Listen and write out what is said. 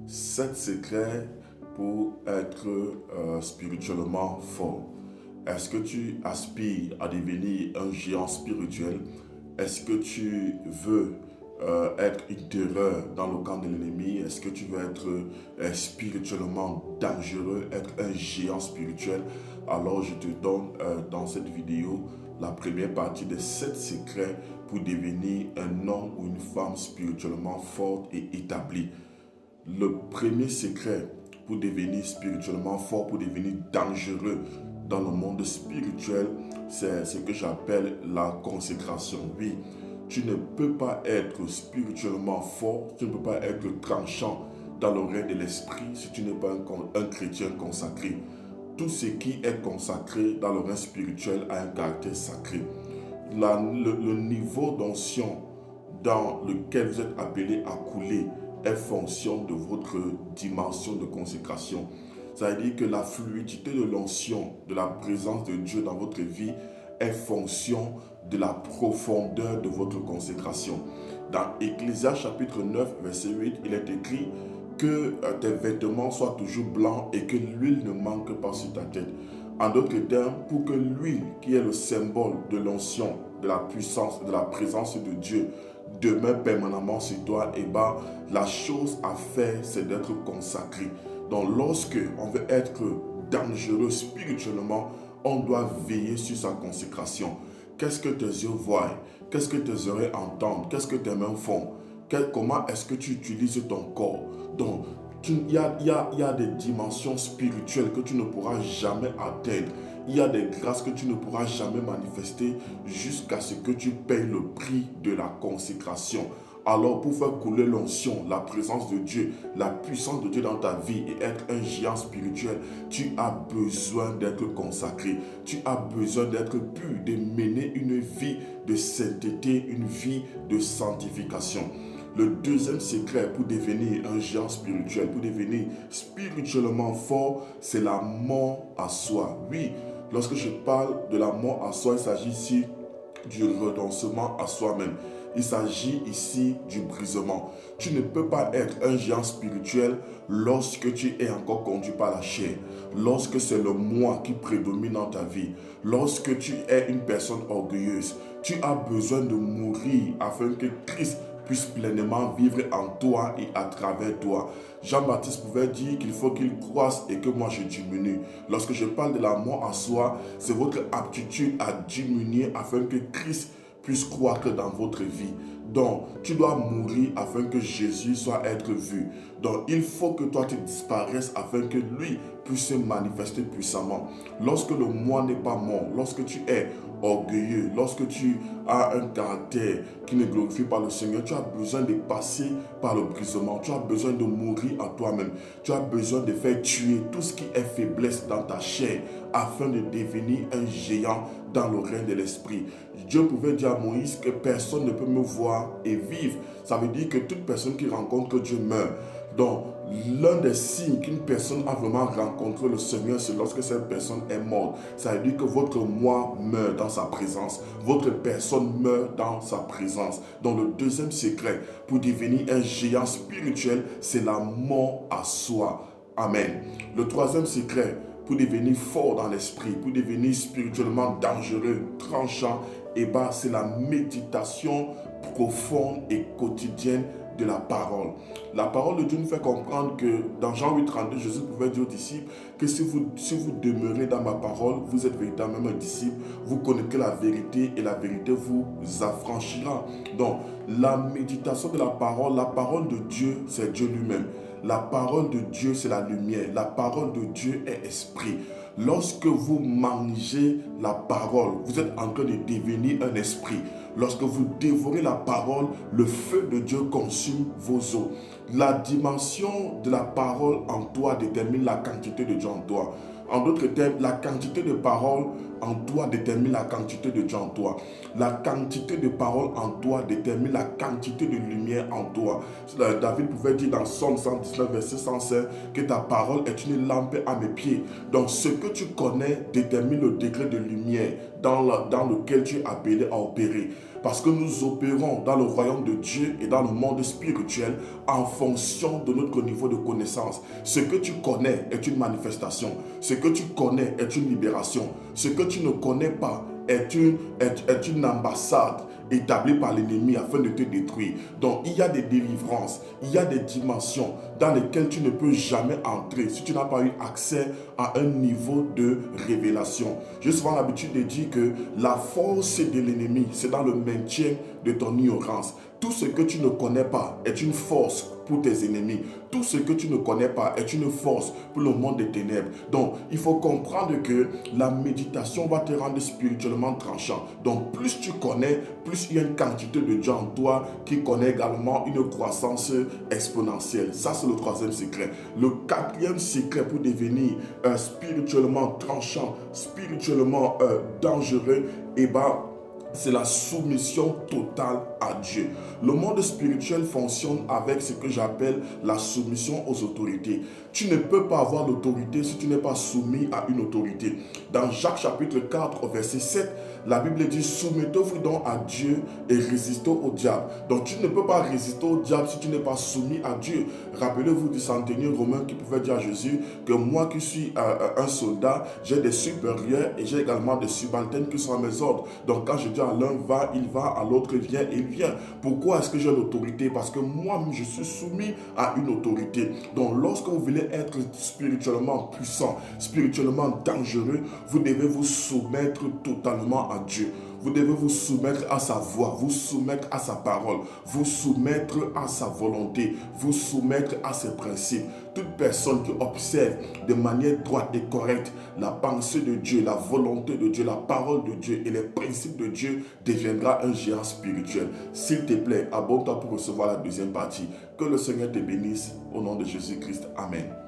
7 secrets pour être spirituellement fort. Est-ce que tu aspires à devenir un géant spirituel? Est-ce que tu veux être une terreur dans le camp de l'ennemi? Est-ce que tu veux être spirituellement dangereux, être un géant spirituel? Alors je te donne dans cette vidéo la première partie des 7 secrets pour devenir un homme ou une femme spirituellement forte et établie. Le premier secret pour devenir spirituellement fort, pour devenir dangereux dans le monde spirituel, c'est ce que j'appelle la consécration. Oui, tu ne peux pas être spirituellement fort, tu ne peux pas être tranchant dans le règne de l'esprit si tu n'es pas un chrétien consacré. Tout ce qui est consacré dans le règne spirituel a un caractère sacré. Le niveau d'onction dans lequel vous êtes appelé à couler est fonction de votre dimension de consécration. Ça veut dire que la fluidité de l'onction, de la présence de Dieu dans votre vie est fonction de la profondeur de votre consécration. Dans Ecclésiaste chapitre 9, verset 8, il est écrit que tes vêtements soient toujours blancs et que l'huile ne manque pas sur ta tête. En d'autres termes, pour que l'huile, qui est le symbole de l'onction, de la puissance, de la présence de Dieu, demeure permanemment sur toi, et la chose à faire, c'est d'être consacré. Donc, lorsque on veut être dangereux spirituellement, on doit veiller sur sa consécration. Qu'est-ce que tes yeux voient? Qu'est-ce que tes oreilles entendent? Qu'est-ce que tes mains font? Comment est-ce que tu utilises ton corps? Donc, il y a des dimensions spirituelles que tu ne pourras jamais atteindre. Il y a des grâces que tu ne pourras jamais manifester jusqu'à ce que tu payes le prix de la consécration. Alors, pour faire couler l'onction, la présence de Dieu, la puissance de Dieu dans ta vie et être un géant spirituel, tu as besoin d'être consacré. Tu as besoin d'être pur, de mener une vie de sainteté, une vie de sanctification. Le deuxième secret pour devenir un géant spirituel, pour devenir spirituellement fort, c'est la mort à soi. Oui, lorsque je parle de la mort à soi, il s'agit ici du renoncement à soi-même. Il s'agit ici du brisement. Tu ne peux pas être un géant spirituel lorsque tu es encore conduit par la chair, lorsque c'est le moi qui prédomine dans ta vie, lorsque tu es une personne orgueilleuse. Tu as besoin de mourir afin que Christ puisse pleinement vivre en toi et à travers toi. Jean-Baptiste pouvait dire qu'il faut qu'il croisse et que moi je diminue. Lorsque je parle de la mort à soi, c'est votre aptitude à diminuer afin que Christ puisse croître dans votre vie. Donc, tu dois mourir afin que Jésus soit être vu. Donc, il faut que toi tu disparaisses afin que lui puisse se manifester puissamment. Lorsque le moi n'est pas mort, lorsque tu es orgueilleux, lorsque tu as un caractère qui ne glorifie pas le Seigneur, tu as besoin de passer par le brisement. Tu as besoin de mourir à toi-même. Tu as besoin de faire tuer tout ce qui est faiblesse dans ta chair afin de devenir un géant dans le règne de l'esprit. Dieu pouvait dire à Moïse que personne ne peut me voir et vivre. Ça veut dire que toute personne qui rencontre Dieu meurt. Donc, l'un des signes qu'une personne a vraiment rencontré le Seigneur, c'est lorsque cette personne est morte. Ça veut dire que votre moi meurt dans sa présence. Votre personne meurt dans sa présence. Donc, le deuxième secret pour devenir un géant spirituel, c'est la mort à soi. Amen. Le troisième secret pour devenir fort dans l'esprit, pour devenir spirituellement dangereux, tranchant, c'est la méditation profonde et quotidienne de la parole. La parole de Dieu nous fait comprendre que dans Jean 8,32, Jésus pouvait dire aux disciples que si vous demeurez dans ma parole, vous êtes véritablement un disciple, vous connaîtrez la vérité et la vérité vous affranchira. Donc, la méditation de la parole de Dieu, c'est Dieu lui-même. La parole de Dieu, c'est la lumière. La parole de Dieu est esprit. Lorsque vous mangez la parole, vous êtes en train de devenir un esprit. Lorsque vous dévorez la parole, le feu de Dieu consume vos os. La dimension de la parole en toi détermine la quantité de Dieu en toi. En d'autres termes, la quantité de parole en toi détermine la quantité de Dieu en toi. La quantité de paroles en toi détermine la quantité de lumière en toi. David pouvait dire dans Somme 119, verset 105, que ta parole est une lampe à mes pieds. Donc ce que tu connais détermine le degré de lumière dans lequel tu es appelé à opérer. Parce que nous opérons dans le royaume de Dieu et dans le monde spirituel en fonction de notre niveau de connaissance. Ce que tu connais est une manifestation. Ce que tu connais est une libération. Ce que tu ne connais pas est une ambassade établie par l'ennemi afin de te détruire. Donc il y a des délivrances, il y a des dimensions dans lesquelles tu ne peux jamais entrer si tu n'as pas eu accès à un niveau de révélation. J'ai souvent l'habitude de dire que la force de l'ennemi, c'est dans le maintien de ton ignorance. Tout ce que tu ne connais pas est une force pour tes ennemis. Tout ce que tu ne connais pas est une force pour le monde des ténèbres. Donc, il faut comprendre que la méditation va te rendre spirituellement tranchant. Donc, plus tu connais, plus il y a une quantité de Dieu en toi qui connaît également une croissance exponentielle. Ça, c'est le troisième secret. Le quatrième secret pour devenir spirituellement tranchant, spirituellement dangereux, c'est la soumission totale à Dieu. Le monde spirituel fonctionne avec ce que j'appelle la soumission aux autorités. Tu ne peux pas avoir l'autorité si tu n'es pas soumis à une autorité. Dans Jacques chapitre 4, au verset 7, la Bible dit « Soumettez-vous donc à Dieu et résistez au diable ». Donc tu ne peux pas résister au diable si tu n'es pas soumis à Dieu. Rappelez-vous du centenier romain qui pouvait dire à Jésus que moi qui suis un soldat, j'ai des supérieurs et j'ai également des subalternes qui sont à mes ordres. Donc quand je dis à l'un va, il va, à l'autre vient, il vient. Pourquoi est-ce que j'ai l'autorité? Parce que moi, je suis soumis à une autorité. Donc lorsque vous voulez être spirituellement puissant, spirituellement dangereux, vous devez vous soumettre totalement à Dieu. Vous devez vous soumettre à sa voix, vous soumettre à sa parole, vous soumettre à sa volonté, vous soumettre à ses principes. Toute personne qui observe de manière droite et correcte la pensée de Dieu, la volonté de Dieu, la parole de Dieu et les principes de Dieu deviendra un géant spirituel. S'il te plaît, abonne-toi pour recevoir la deuxième partie. Que le Seigneur te bénisse au nom de Jésus-Christ. Amen.